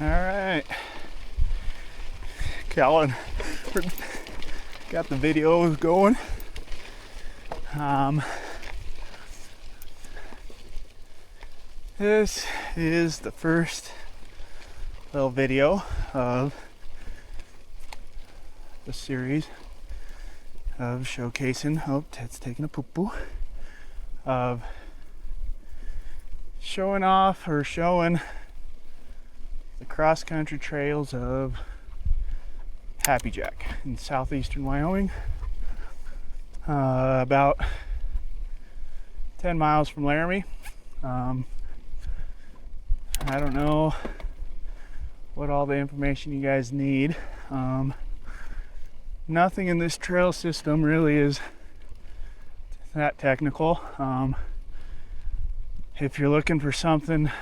All right, Callan got the video going. This is the first little video of the series of showcasing. Oh, Ted's taking a poo-poo. Of showing off or showing the cross-country trails of Happy Jack in southeastern Wyoming, about 10 miles from Laramie. I don't know what all the information you guys need. Nothing in this trail system really is that technical. If you're looking for something a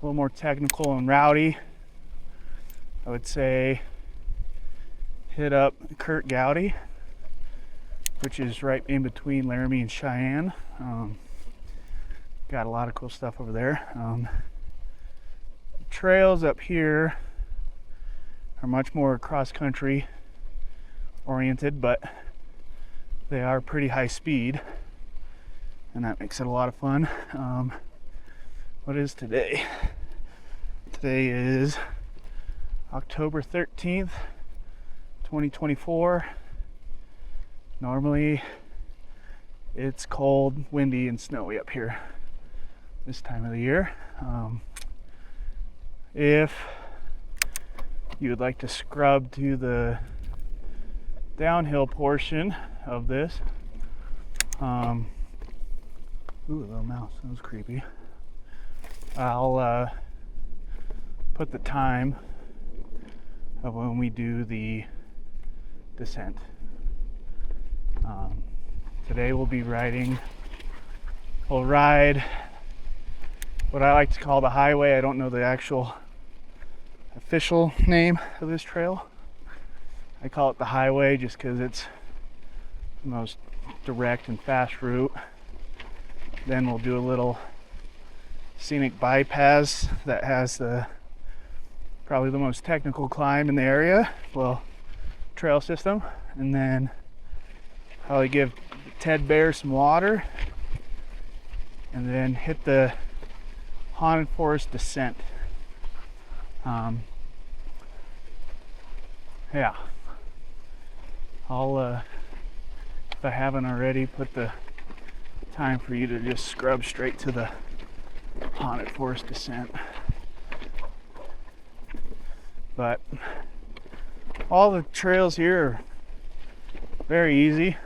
little more technical and rowdy, I would say hit up Kurt Gowdy, which is right in between Laramie and Cheyenne. Got a lot of cool stuff over there. The trails up here are much more cross-country oriented, but they are pretty high speed, and that makes it a lot of fun. What is today? Today is October 13th, 2024. Normally it's cold, windy, and snowy up here this time of the year. If you would like to scrub to the downhill portion of this, ooh, a little mouse, that was creepy. I'll put the time of when we do the descent. Today we'll ride what I like to call the highway. I don't know the actual official name of this trail. I call it the highway just because it's the most direct and fast route. Then we'll do a little scenic bypass that has probably the most technical climb in the area, well, trail system, and then probably give Ted Bear some water, and then hit the haunted forest descent. Yeah, I'll if I haven't already, put the time for you to just scrub straight to the haunted forest descent. But all the trails here are very easy.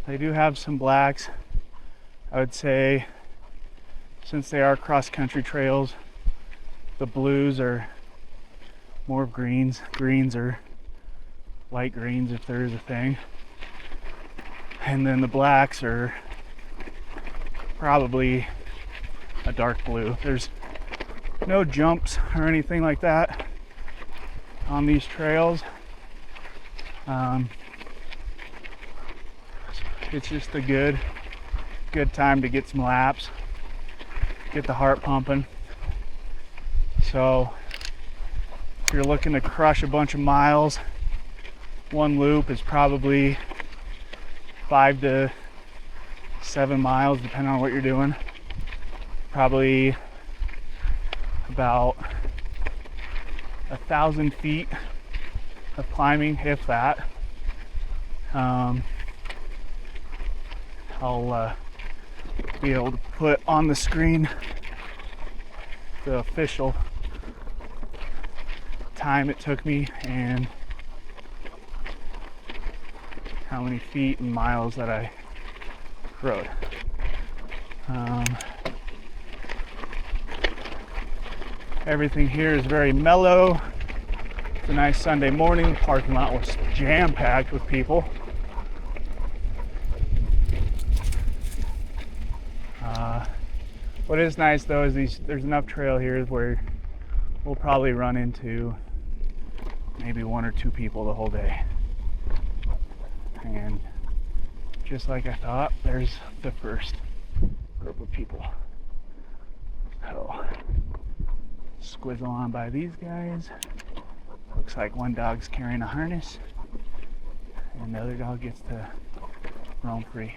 They do have some blacks. I would say, since they are cross-country trails, the blues are more of greens. Greens are light greens, if there is a thing. And then the blacks are probably a dark blue. There's no jumps or anything like that on these trails. It's just a good time to get some laps, get the heart pumping. So if you're looking to crush a bunch of miles, one loop is probably 5 to 7 miles, depending on what you're doing. Probably about 1,000 feet of climbing, if that. I'll be able to put on the screen the official time it took me and how many feet and miles that I rode. Everything here is very mellow. It's a nice Sunday morning. The parking lot was jam-packed with people. What is nice though is there's enough trail here where we'll probably run into maybe 1 or 2 people the whole day. And just like I thought, there's the first group of people. squizzle on by these guys. Looks like one dog's carrying a harness and the other dog gets to roam free.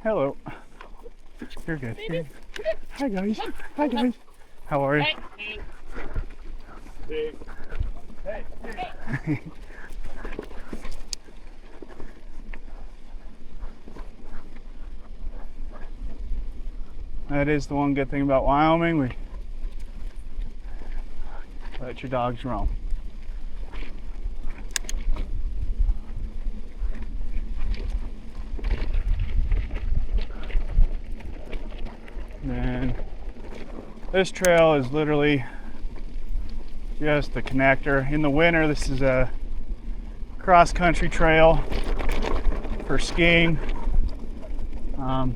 Hello. You're good. You're good. Hi guys. Hi guys. How are you? Hey. Hey. That is the one good thing about Wyoming. We let your dogs roam. And this trail is literally just a connector. In the winter, this is a cross-country trail for skiing.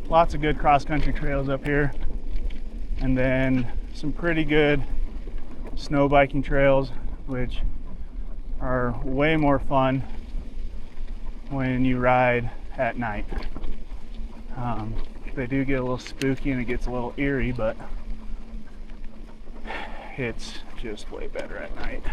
Lots of good cross-country trails up here. And then some pretty good snow biking trails, which are way more fun when you ride at night. They do get a little spooky and it gets a little eerie, but it's just way better at night.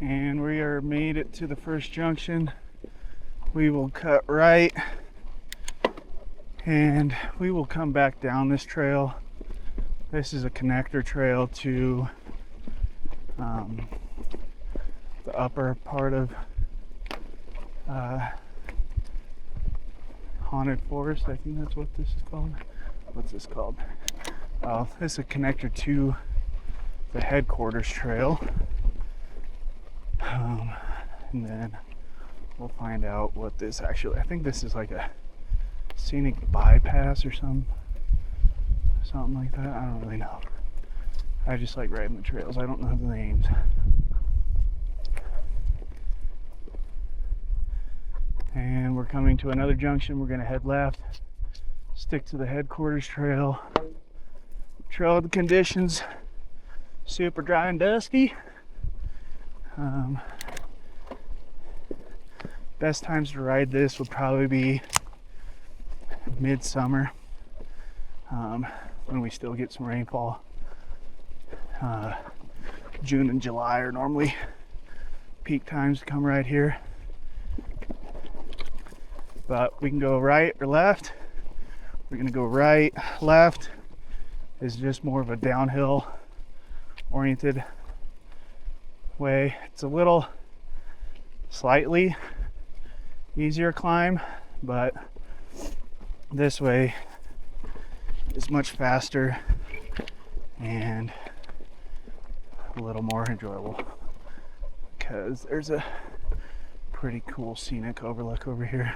And we are made it to the first junction. We will cut right and we will come back down this trail. This is a connector trail to the upper part of Haunted Forest. I think that's what this is called. What's this called? This is a connector to the headquarters trail. And then we'll find out what this actually, I think this is like a scenic bypass or something like that. I don't really know. I just like riding the trails. I don't know the names. And we're coming to another junction. We're going to head left, stick to the headquarters trail. Trail the conditions, super dry and dusty. Best times to ride this would probably be midsummer, when we still get some rainfall. June and July are normally peak times to come right here. But we can go right or left. We're gonna go right. Left is just more of a downhill oriented way. It's a little slightly easier climb, but this way is much faster and a little more enjoyable because there's a pretty cool scenic overlook over here.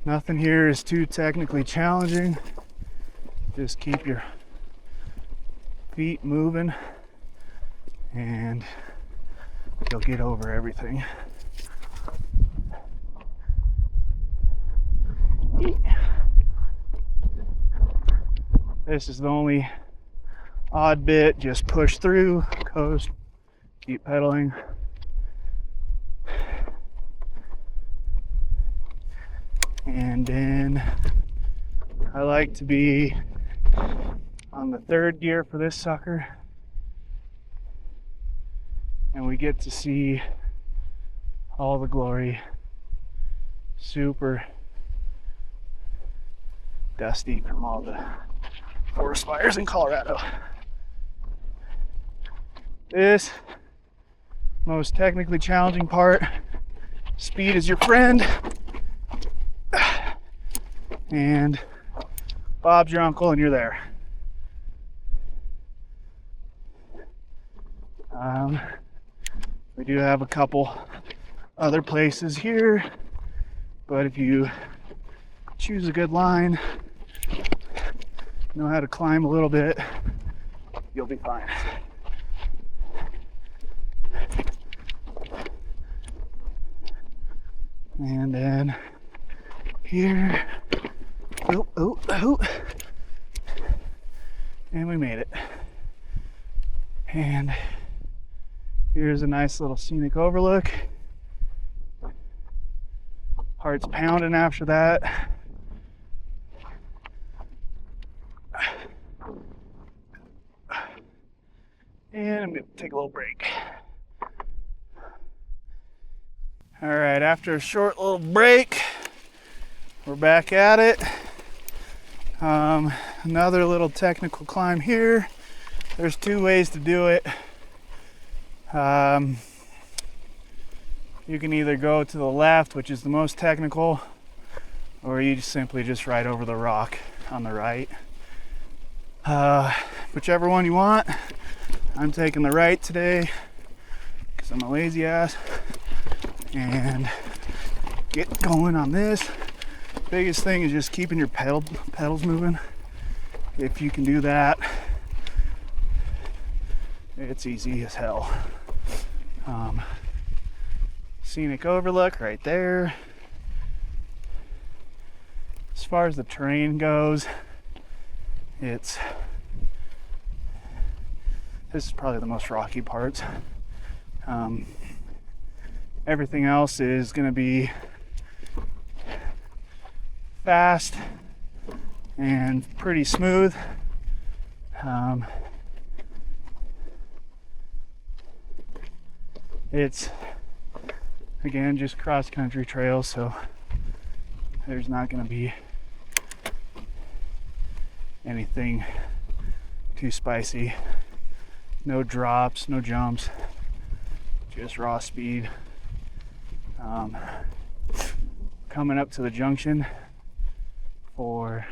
Nothing here is too technically challenging. Just keep your feet moving and you'll get over everything. This is the only odd bit. Just push through, coast, keep pedaling. And then I like to be on the third gear for this sucker, and we get to see all the glory. Super dusty from all the forest fires in Colorado. This most technically challenging part. Speed is your friend, and Bob's your uncle, and you're there. We do have a couple other places here, but if you choose a good line, know how to climb a little bit, you'll be fine. And then here, and we made it. And here's a nice little scenic overlook. Heart's pounding after that. And I'm gonna take a little break. All right, after a short little break, we're back at it. Another little technical climb here. There's two ways to do it. You can either go to the left, which is the most technical, or you simply just ride over the rock on the right. Whichever one you want. I'm taking the right today because I'm a lazy ass, and get going on this. Biggest thing is just keeping your pedals moving. If you can do that, it's easy as hell. Scenic overlook right there. As far as the terrain goes, this is probably the most rocky part. Everything else is going to be fast and pretty smooth. It's again just cross-country trails, so there's not going to be anything too spicy. No drops, no jumps, just raw speed. Coming up to the junction for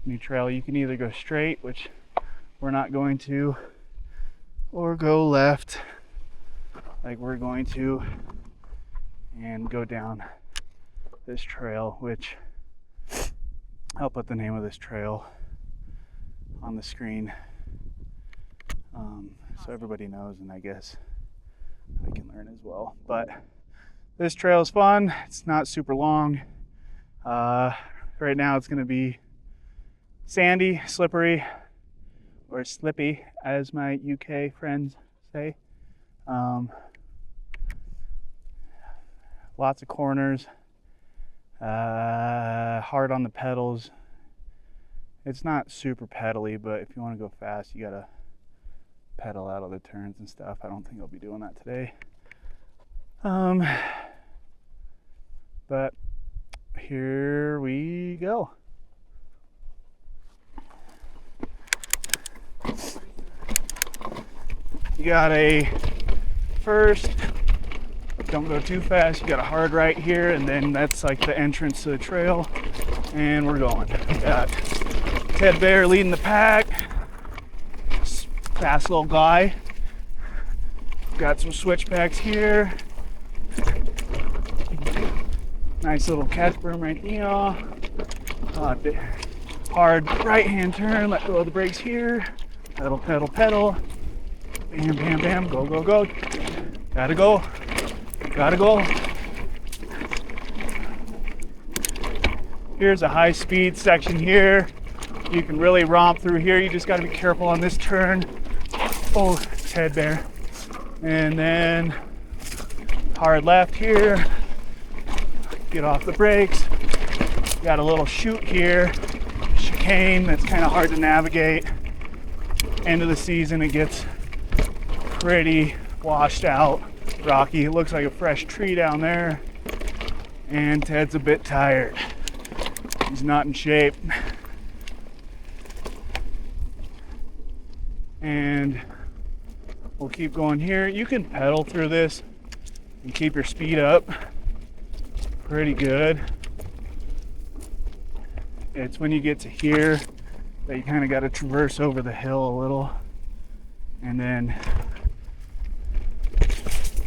new trail, you can either go straight, which we're not going to, or go left like we're going to, and go down this trail, which I'll put the name of this trail on the screen so everybody knows, and I guess I can learn as well. But this trail is fun. It's not super long. Right now it's going to be sandy, slippery, or slippy, as my UK friends say. Lots of corners, hard on the pedals. It's not super pedally, but if you want to go fast, you gotta pedal out of the turns and stuff. I don't think I'll be doing that today. But here we go. You got a first, don't go too fast, you got a hard right here, and then that's like the entrance to the trail, and we're going. We got Ted Bear leading the pack, fast little guy. Got some switchbacks here. Nice little catch berm right here. Hard right hand turn, let go of the brakes here. Pedal, pedal, pedal. Bam, bam, bam, go, go, go. Gotta go. Gotta go. Here's a high speed section here. You can really romp through here. You just gotta be careful on this turn. Oh, Ted Bear. And then hard left here. Get off the brakes. Got a little chute here, chicane that's kind of hard to navigate. End of the season, it gets pretty washed out, rocky. It looks like a fresh tree down there. And Ted's a bit tired. He's not in shape. And we'll keep going here. You can pedal through this and keep your speed up pretty good. It's when you get to here that you kind of got to traverse over the hill a little. And then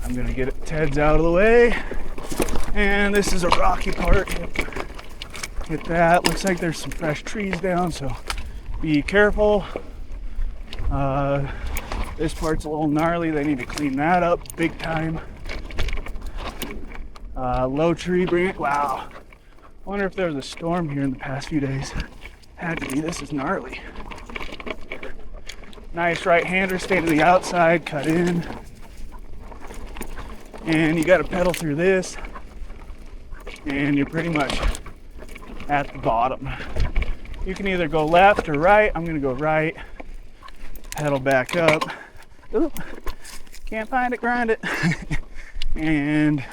I'm gonna get Ted's out of the way. And this is a rocky part. Hit that. Looks like there's some fresh trees down, so be careful. This part's a little gnarly. They need to clean that up big time. Low tree branch. Wow. Wonder if there was a storm here in the past few days. Had to be. This is gnarly. Nice right-hander. Stay to the outside. Cut in. And you got to pedal through this. And you're pretty much at the bottom. You can either go left or right. I'm gonna go right. Pedal back up. Ooh, can't find it, grind it. And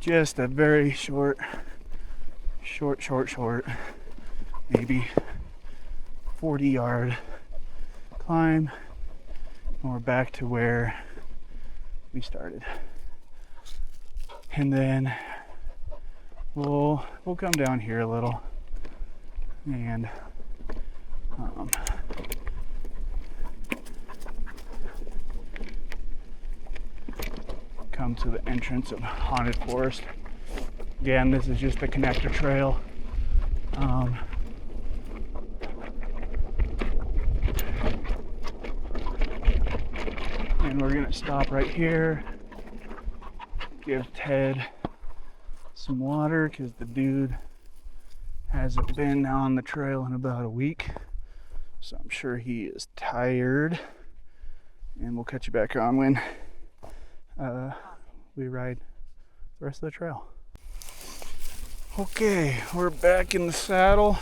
just a very short, maybe 40-yard climb. And we're back to where we started. And then we'll come down here a little and come to the entrance of Haunted Forest. Again, this is just a connector trail. And we're gonna stop right here, give Ted some water because the dude hasn't been on the trail in about a week, so I'm sure he is tired. And we'll catch you back on when we ride the rest of the trail. Okay, we're back in the saddle.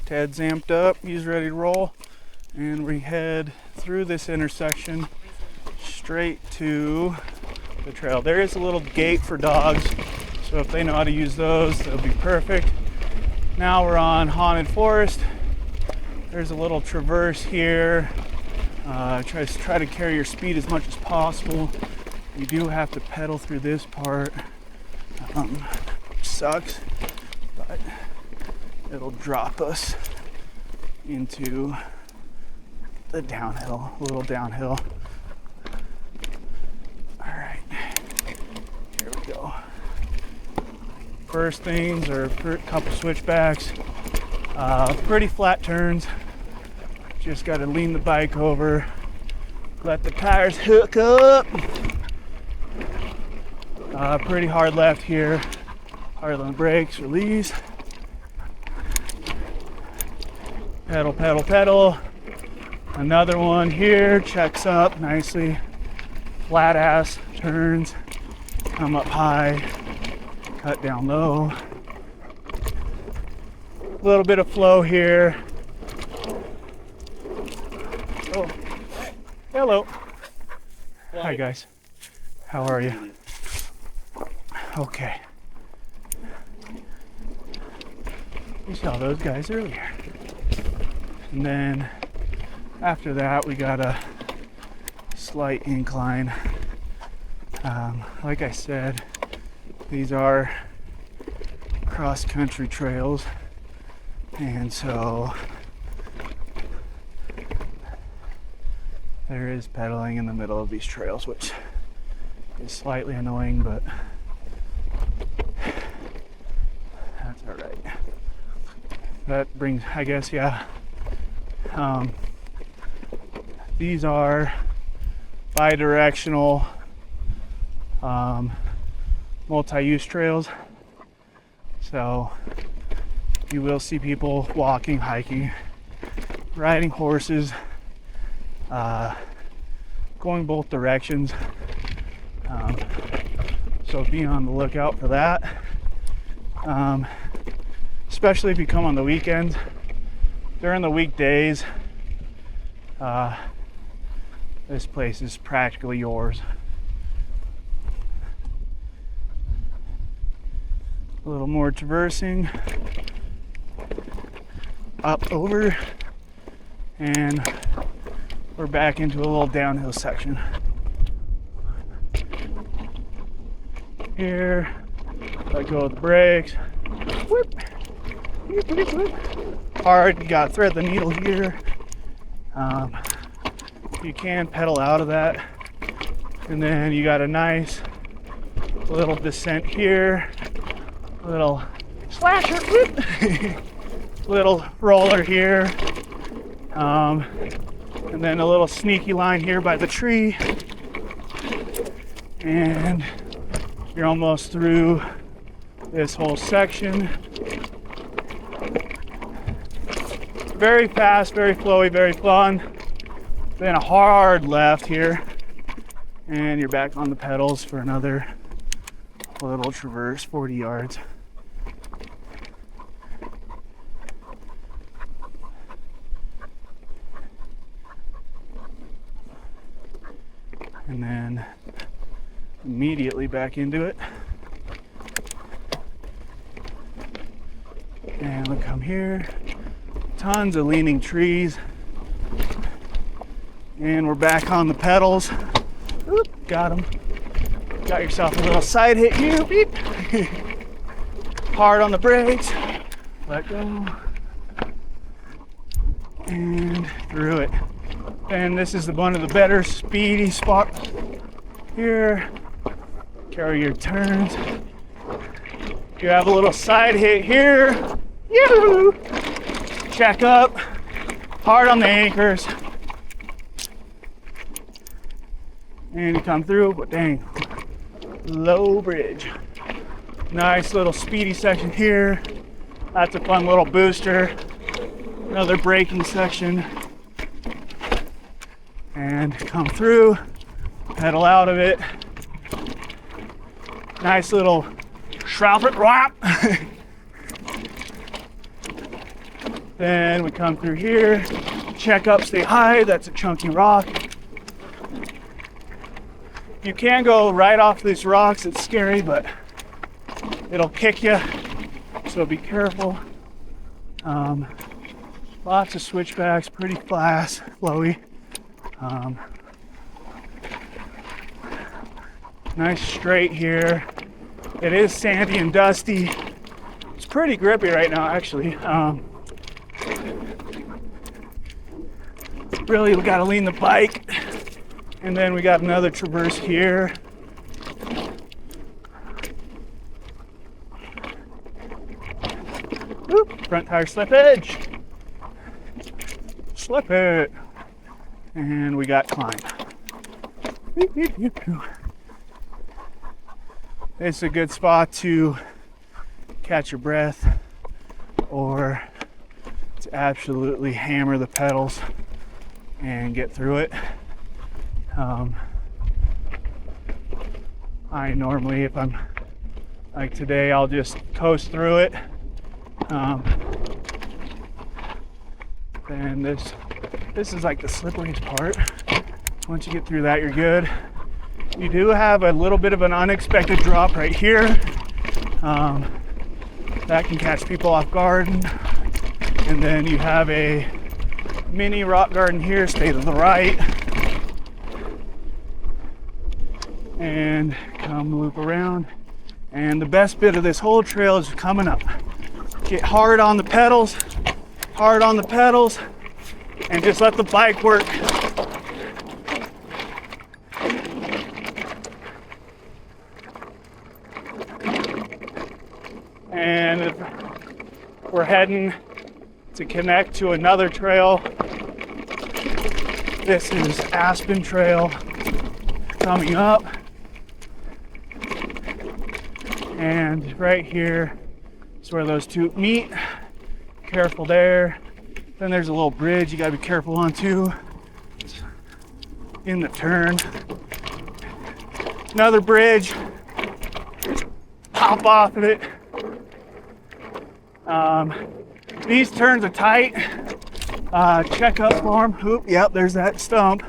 Ted's amped up, he's ready to roll, and we head through this intersection straight to the trail. There is a little gate for dogs, so if they know how to use those, that'll be perfect. Now we're on Haunted Forest. There's a little traverse here. Try to carry your speed as much as possible. You do have to pedal through this part, which sucks, but it'll drop us into the downhill, a little downhill. All right, here we go. First things are a couple switchbacks, pretty flat turns. Just got to lean the bike over, let the tires hook up. Pretty hard left here, hard on the brakes, release. Pedal, pedal, pedal. Another one here, checks up nicely. Flat ass turns, come up high, cut down low. A little bit of flow here. Oh, hello. Hi guys, how are you? Okay. We saw those guys earlier. And then after that we got a slight incline. Like I said, these are cross-country trails, and so there is pedaling in the middle of these trails, which is slightly annoying, but that's all right. That brings, I guess, yeah. These are bi-directional multi-use trails, so you will see people walking, hiking, riding horses, going both directions, so be on the lookout for that. especially if you come on the weekends. During the weekdays, this place is practically yours. A little more traversing, up over, and we're back into a little downhill section. Here, let go of the brakes. Whoop. Whoop, whoop, whoop. Hard, you gotta thread the needle here. You can pedal out of that. And then you got a nice little descent here. Little slasher, whoop. Little roller here. And then a little sneaky line here by the tree. And you're almost through this whole section. Very fast, very flowy, very fun. Then a hard left here. And you're back on the pedals for another little traverse, 40 yards. And then immediately back into it. And we'll come here. Tons of leaning trees. And we're back on the pedals. Oop, got them. Got yourself a little side hit here. Beep. Hard on the brakes. Let go. And through it. And this is one of the better speedy spots here. Carry your turns. You have a little side hit here. Yoo-hoo! Check up. Hard on the anchors. And you come through, but dang, low bridge. Nice little speedy section here. That's a fun little booster. Another braking section. And come through, pedal out of it. Nice little shroud wrap. Then we come through here, check up, stay high. That's a chunky rock. You can go right off these rocks. It's scary, but it'll kick you, so be careful. Lots of switchbacks, pretty fast, flowy. Nice straight here. It is sandy and dusty. It's pretty grippy right now, actually. Really, we gotta lean the bike. And then we got another traverse here. Oop, front tire slippage. Slip it. And we got climb. It's a good spot to catch your breath or to absolutely hammer the pedals and get through it. I normally, if I'm like today, I'll just coast through it. And this is like the slipperiest part. Once you get through that, you're good. You do have a little bit of an unexpected drop right here. That can catch people off guard. And then you have a mini rock garden here, stay to the right. And come loop around. And the best bit of this whole trail is coming up. Get hard on the pedals, and just let the bike work. And if we're heading to connect to another trail, this is Aspen Trail coming up. And right here is where those two meet. Careful there. Then there's a little bridge you gotta be careful on too. In the turn. Another bridge. Hop off of it. These turns are tight. Check up for them. Oop, yep, there's that stump.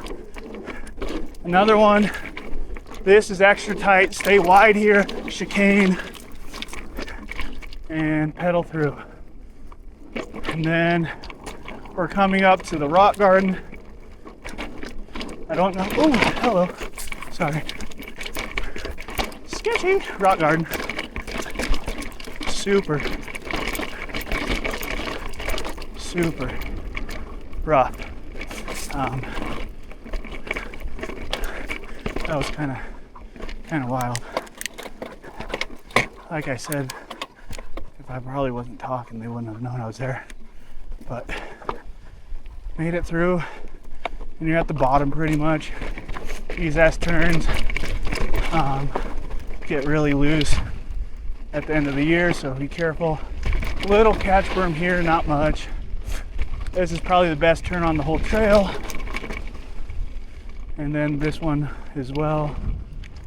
Another one. This is extra tight. Stay wide here. Chicane. And pedal through. And then we're coming up to the rock garden. I don't know. Oh, hello. Sorry. Sketchy. Rock garden. Super rough. That was kind of wild. Like I said, if I probably wasn't talking, they wouldn't have known I was there. But made it through, and you're at the bottom pretty much. These S turns get really loose at the end of the year, so be careful. Little catch berm here, not much. This is probably the best turn on the whole trail. And then this one as well.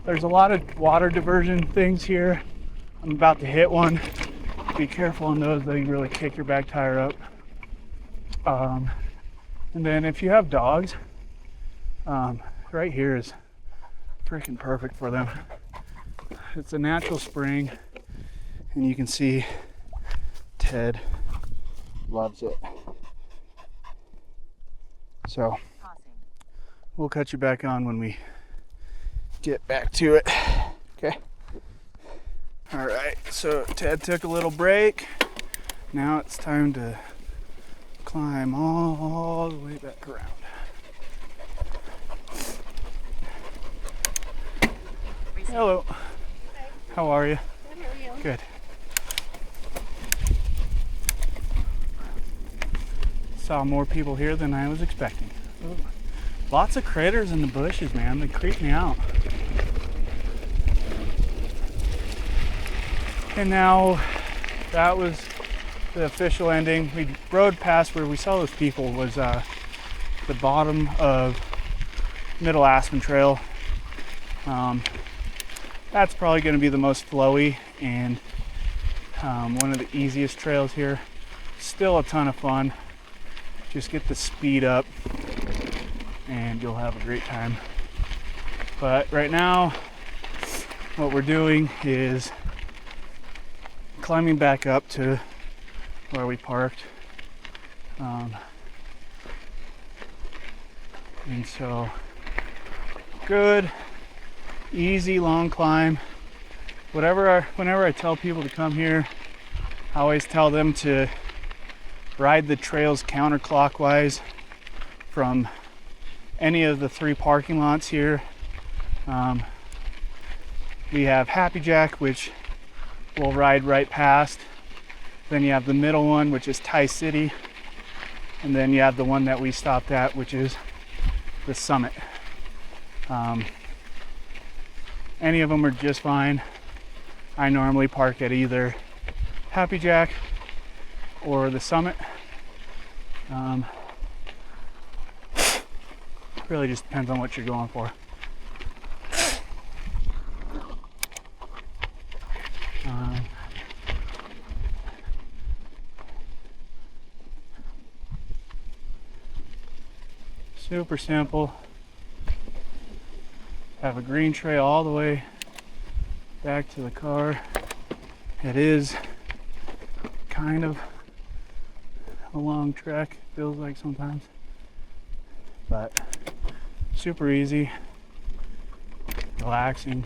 There's a lot of water diversion things here. I'm about to hit one. Be careful on those, they really kick your back tire up. And then if you have dogs, right here is freaking perfect for them. It's a natural spring, and you can see Ted loves it. So we'll cut you back on when we get back to it. Okay. All right, so Ted took a little break. Now it's time to climb all the way back around. Hello. Hi. How are you? Good, how are you? Good. Saw more people here than I was expecting. Ooh. Lots of critters in the bushes, man. They creep me out. And now that was the official ending. We rode past where we saw those people was the bottom of Middle Aspen Trail. That's probably going to be the most flowy and one of the easiest trails here. Still a ton of fun. Just get the speed up and you'll have a great time. But right now, what we're doing is climbing back up to where we parked. And so, good, easy, long climb. Whenever I tell people to come here, I always tell them to ride the trails counterclockwise from any of the 3 parking lots here. We have Happy Jack, which we'll ride right past. Then you have the middle one, which is Tie City. And then you have the one that we stopped at, which is the Summit. Any of them are just fine. I normally park at either Happy Jack or the Summit. Really just depends on what you're going for. Super simple. Have a green trail all the way back to the car. It is kind of a long trek, feels like sometimes, but super easy, relaxing.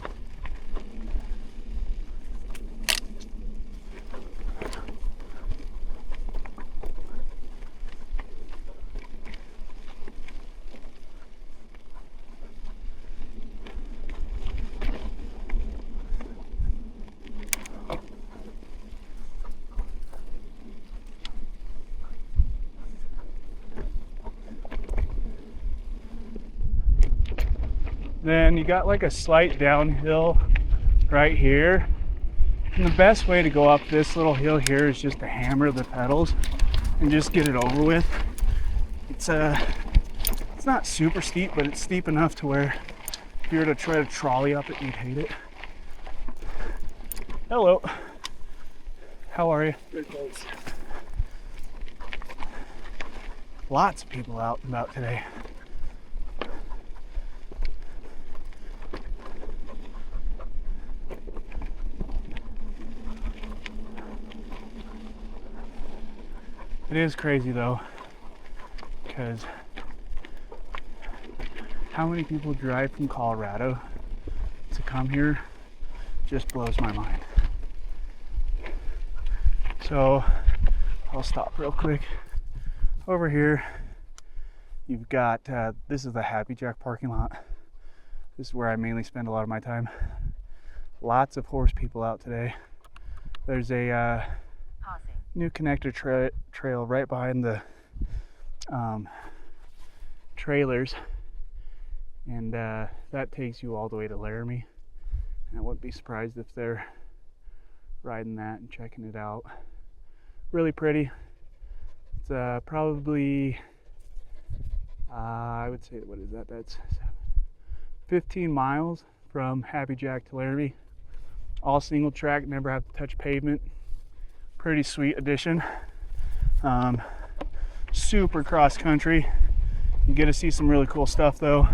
Then you got like a slight downhill right here. And the best way to go up this little hill here is just to hammer the pedals and just get it over with. It's not super steep, but it's steep enough to where if you were to try to trolley up it, you'd hate it. Hello. How are you? Good, thanks. Lots of people out and about today. It is crazy though, because how many people drive from Colorado to come here just blows my mind. So I'll stop real quick. Over here, you've got, this is the Happy Jack parking lot. This is where I mainly spend a lot of my time. Lots of horse people out today. There's a new connector trail right behind the trailers, and that takes you all the way to Laramie. And I wouldn't be surprised if they're riding that and checking it out. Really pretty. It's probably, I would say, what is that? That's 15 miles from Happy Jack to Laramie. All single track, never have to touch pavement. Pretty sweet addition. Super cross country. You get to see some really cool stuff though.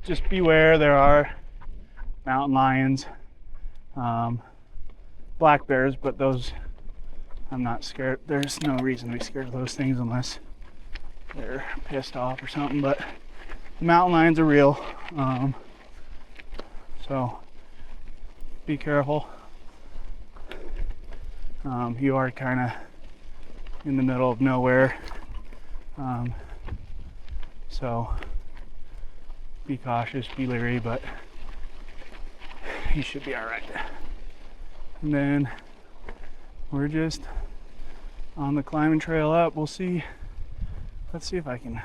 Just beware, there are mountain lions, black bears, but those I'm not scared. There's no reason to be scared of those things unless they're pissed off or something, but the mountain lions are real. So be careful. You are kind of in the middle of nowhere, so be cautious, be leery, but you should be all right. And then we're just on the climbing trail up. We'll see. Let's see if I can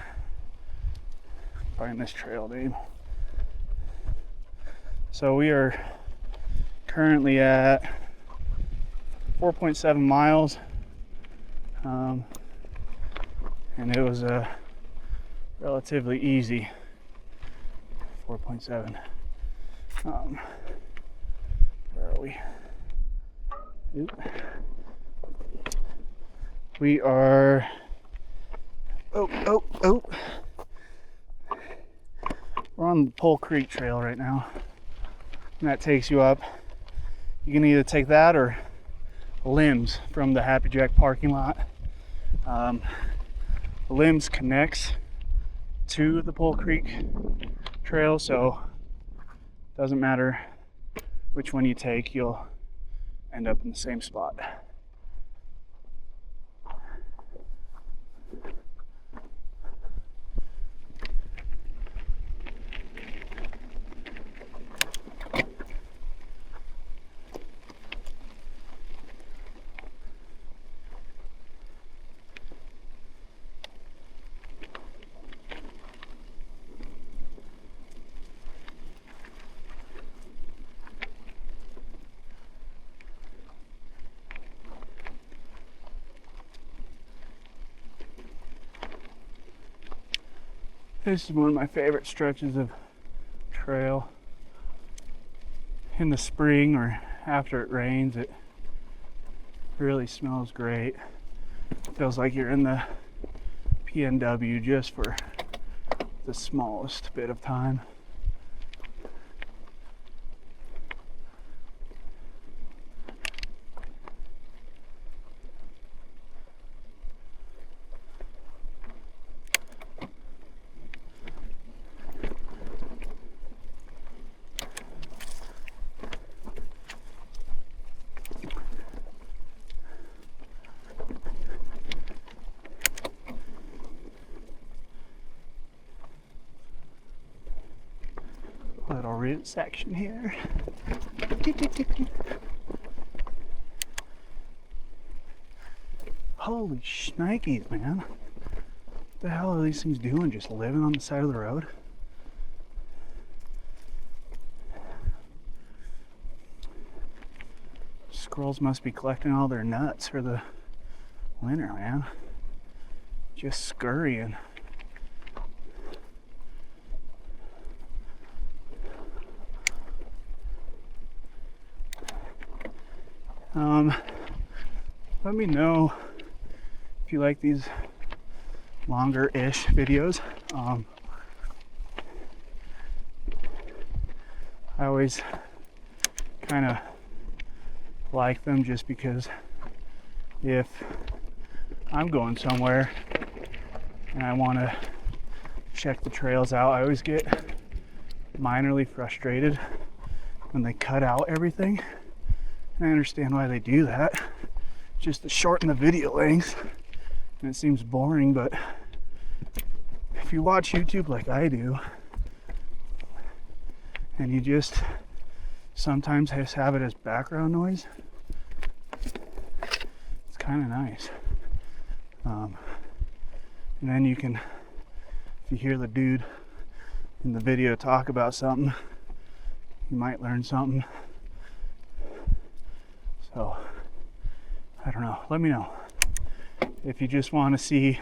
find this trail name. So we are currently at 4.7 miles, and it was a relatively easy 4.7. Where are we? Oop. We are we're on the Pole Creek Trail right now, and that takes you up. You can either take that or Limbs from the Happy Jack parking lot. Limbs connects to the Pole Creek Trail, so it doesn't matter which one you take, you'll end up in the same spot. This is one of my favorite stretches of trail. In the spring or after it rains, it really smells great. It feels like you're in the PNW just for the smallest bit of time. Little root section here. Holy shnikes, man. What the hell are these things doing? Just living on the side of the road? Squirrels must be collecting all their nuts for the winter, man. Just scurrying. Let me know if you like these longer-ish videos. I always kind of like them just because if I'm going somewhere and I want to check the trails out, I always get minorly frustrated when they cut out everything. And I understand why they do that, just to shorten the video length. And it seems boring, but if you watch YouTube like I do, and you just sometimes just have it as background noise, it's kind of nice. And then you can, if you hear the dude in the video talk about something, you might learn something. So, I don't know. Let me know if you just want to see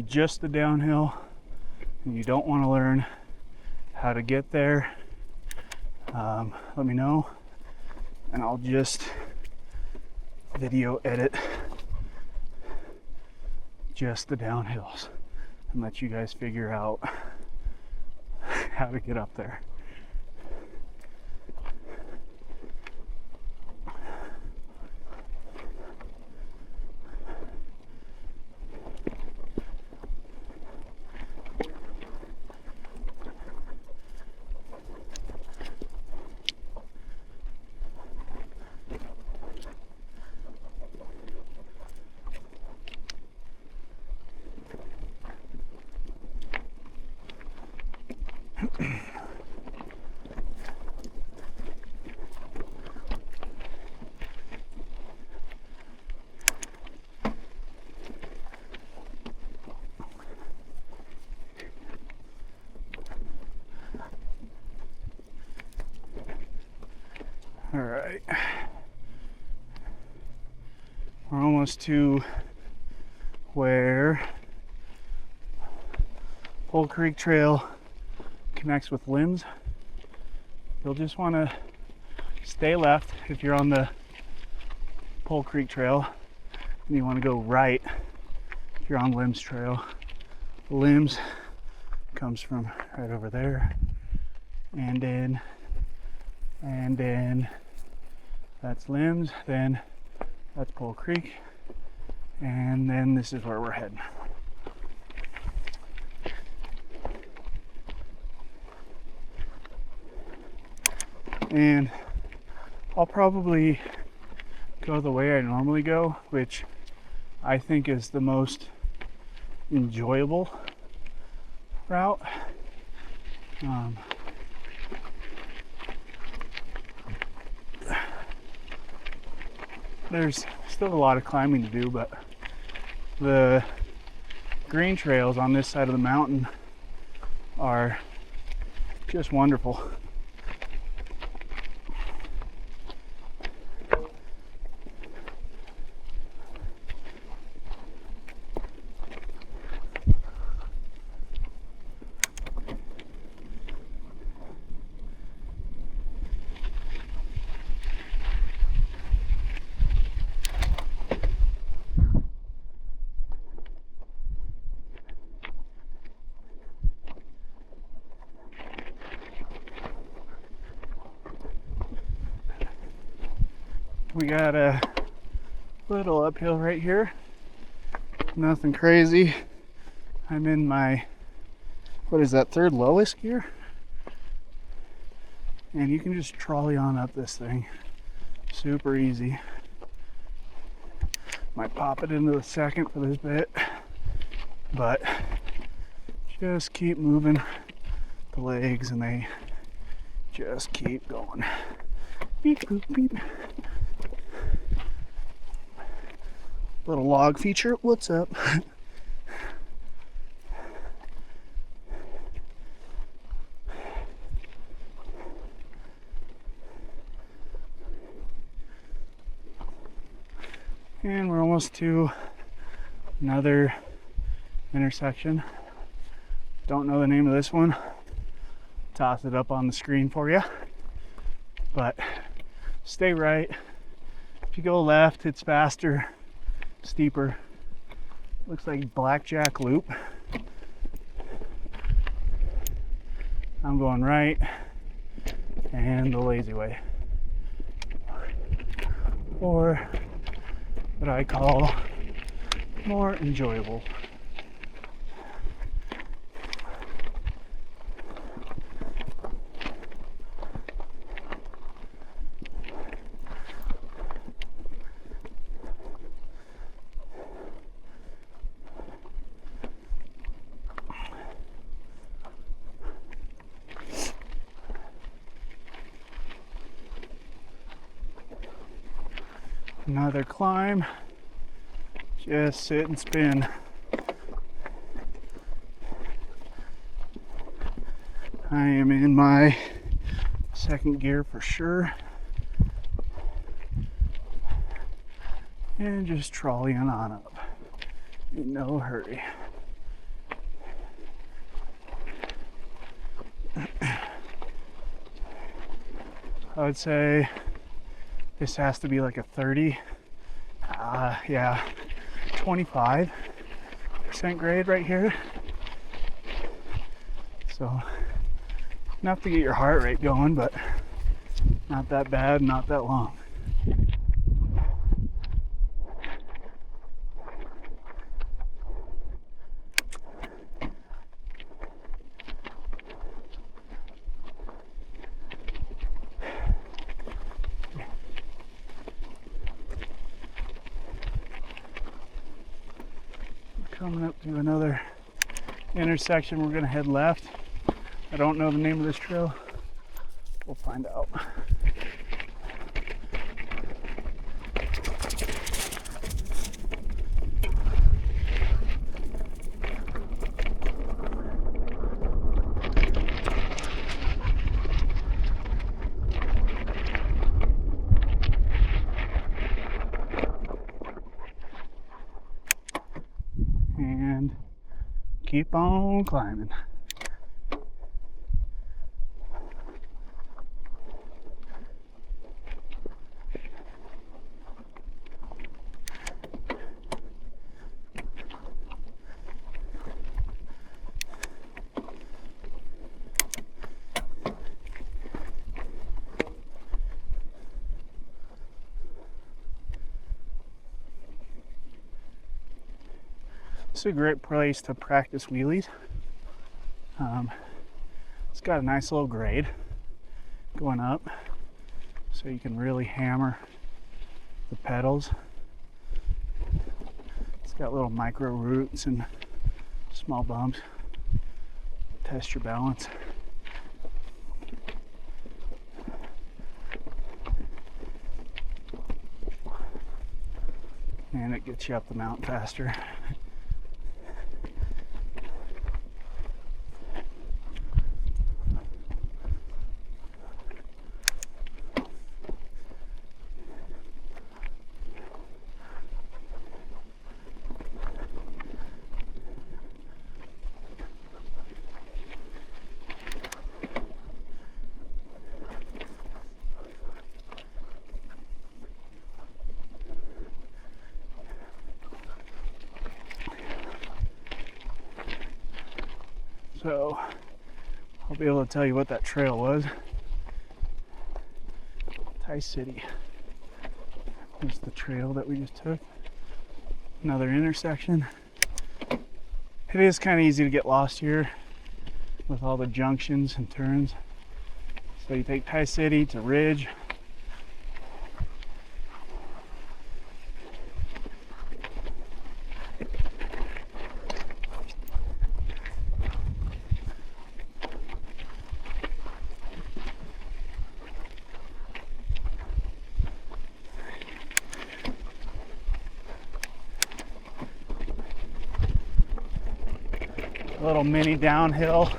just the downhill and you don't want to learn how to get there. Let me know, and I'll just video edit just the downhills and let you guys figure out how to get up there. All right, we're almost to where Pole Creek Trail connects with Limbs. You'll just want to stay left if you're on the Pole Creek Trail, and you want to go right if you're on Limbs Trail. Limbs comes from right over there, and then that's Limbs, then that's Pole Creek, and then this is where we're heading. And I'll probably go the way I normally go, which I think is the most enjoyable route. There's still a lot of climbing to do, but the green trails on this side of the mountain are just wonderful. We got a little uphill right here. Nothing crazy. I'm in my, what is that, third lowest gear? And you can just trolley on up this thing. Super easy. Might pop it into the second for this bit. But just keep moving the legs and they just keep going. Beep, boop, beep. Little log feature. What's up? And we're almost to another intersection. Don't know the name of this one. Toss it up on the screen for you. But stay right. If you go left, it's faster, steeper. Looks like Blackjack Loop. I'm going right, and the lazy way, or what I call more enjoyable. Another climb, just sit and spin. I am in my second gear for sure, and just trolleying on up in no hurry. I would say this has to be like a 30, yeah, 25% grade right here. So enough to get your heart rate going, but not that bad, not that long. Coming up to another intersection, we're gonna head left. I don't know the name of this trail. We'll find out. And keep on climbing. It's a great place to practice wheelies. It's got a nice little grade going up, so you can really hammer the pedals. It's got little micro roots and small bumps. Test your balance. And it gets you up the mountain faster. So I'll be able to tell you what that trail was. Thai City. Here's the trail that we just took. Another intersection. It is kind of easy to get lost here with all the junctions and turns. So you take Thai City to Ridge. A little mini downhill.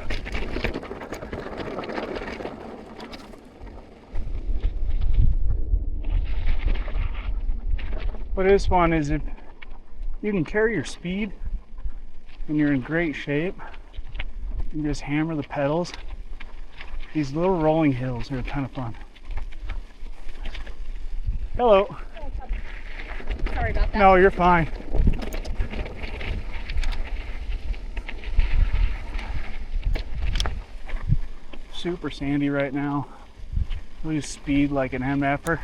What is fun is if you can carry your speed and you're in great shape, you just hammer the pedals. These little rolling hills are kind of fun. Hello. Sorry about that. No, you're fine. Super sandy right now. Lose speed like an MFer.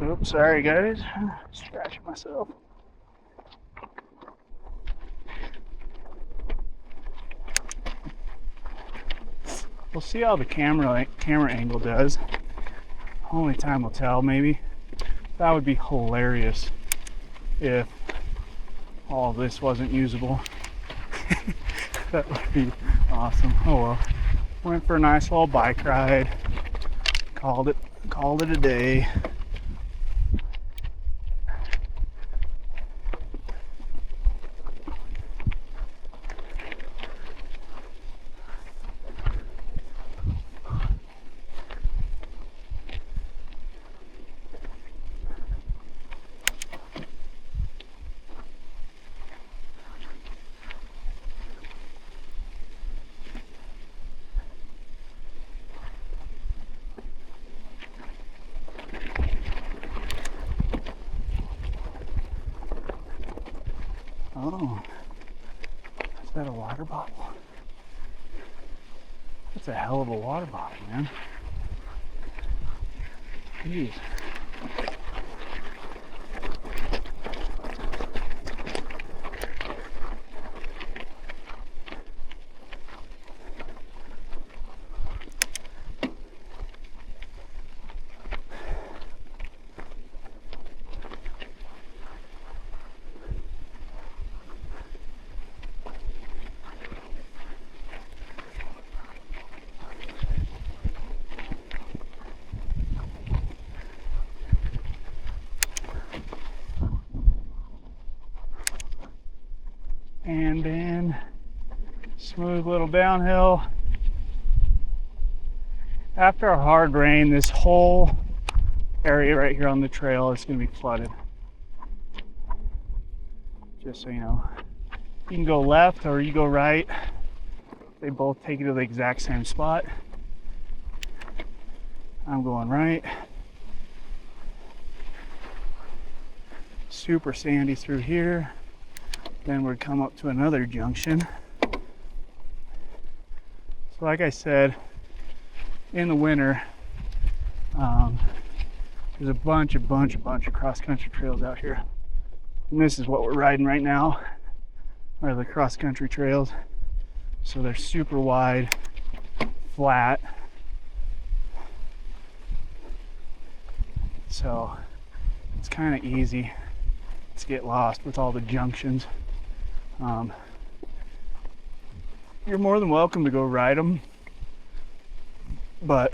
Oops, sorry guys. Scratching myself. We'll see how the camera angle does. Only time will tell, maybe. That would be hilarious if all of this wasn't usable. That would be awesome. Oh well. Went for a nice little bike ride. Called it a day. Oh, is that a water bottle? That's a hell of a water bottle, man. Jeez. And then smooth little downhill. After a hard rain, this whole area right here on the trail is going to be flooded. Just so you know. You can go left or you go right. They both take you to the exact same spot. I'm going right. Super sandy through here. Then we'd come up to another junction. So like I said, in the winter, there's a bunch of cross-country trails out here. And this is what we're riding right now, are the cross-country trails. So they're super wide, flat. So it's kind of easy to get lost with all the junctions. You're more than welcome to go ride them, but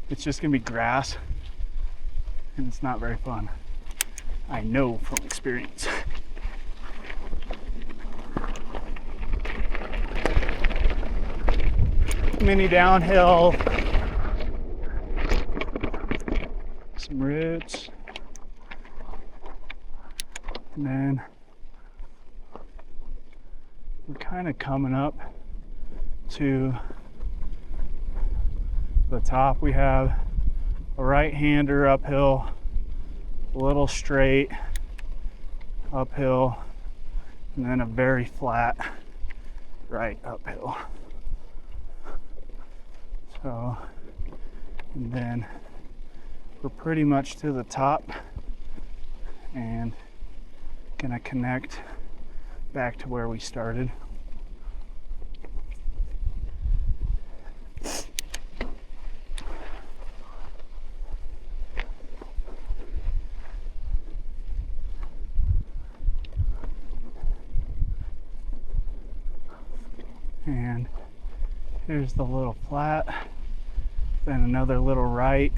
it's just gonna be grass and it's not very fun. I know from experience. Mini downhill, some roots, and then we're kind of coming up to the top. We have a right-hander uphill, a little straight uphill, and then a very flat right uphill. So, and then we're pretty much to the top and gonna connect back to where we started. And here's the little flat, then another little right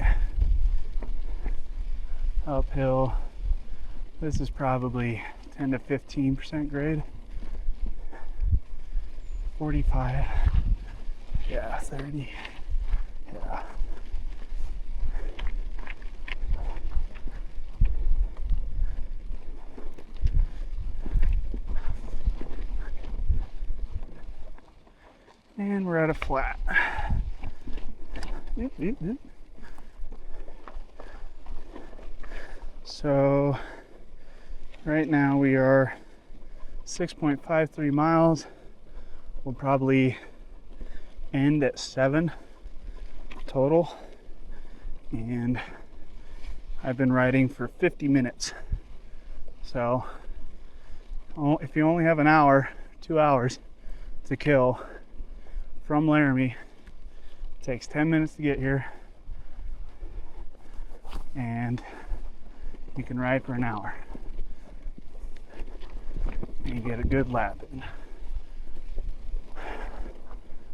uphill. This is probably 10 to 15% grade. 45, yeah, 30, yeah. And we're at a flat. So right now we are 6.53 miles. We'll probably end at 7 total. And I've been riding for 50 minutes. So if you only have an hour, 2 hours to kill from Laramie, it takes 10 minutes to get here, and you can ride for an hour and you get a good lap in. I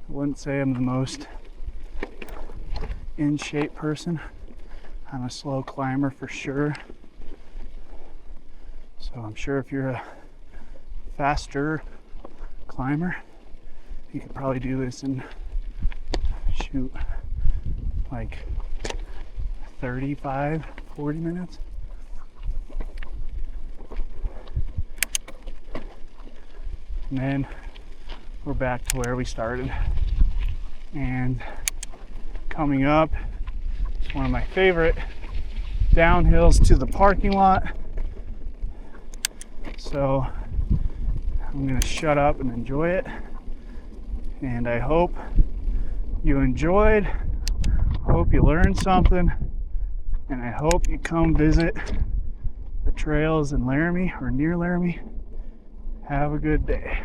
wouldn't say I'm the most in shape person. I'm a slow climber for sure. So I'm sure if you're a faster climber, you could probably do this in, shoot, like 35, 40 minutes. And then we're back to where we started. And coming up, it's one of my favorite downhills to the parking lot. So I'm gonna shut up and enjoy it. And I hope you enjoyed, hope you learned something, and I hope you come visit the trails in Laramie or near Laramie. Have a good day.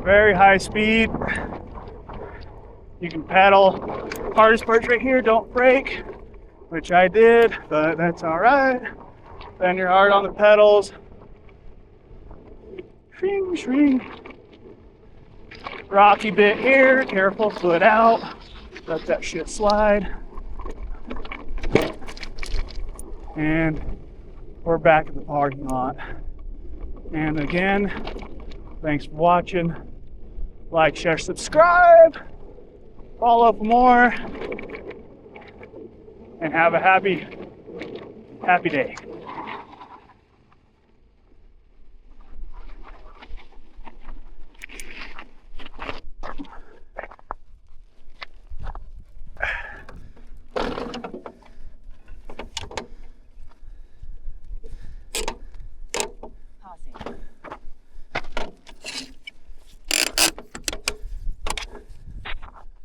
Very high speed. You can pedal. Hardest part's right here, don't brake, which I did, but that's all right. Bend your heart on the pedals. Shring, shring. Rocky bit here, careful, foot out. Let that shit slide. And we're back at the parking lot. And again, thanks for watching. Like, share, subscribe. Follow for more. And have a happy day.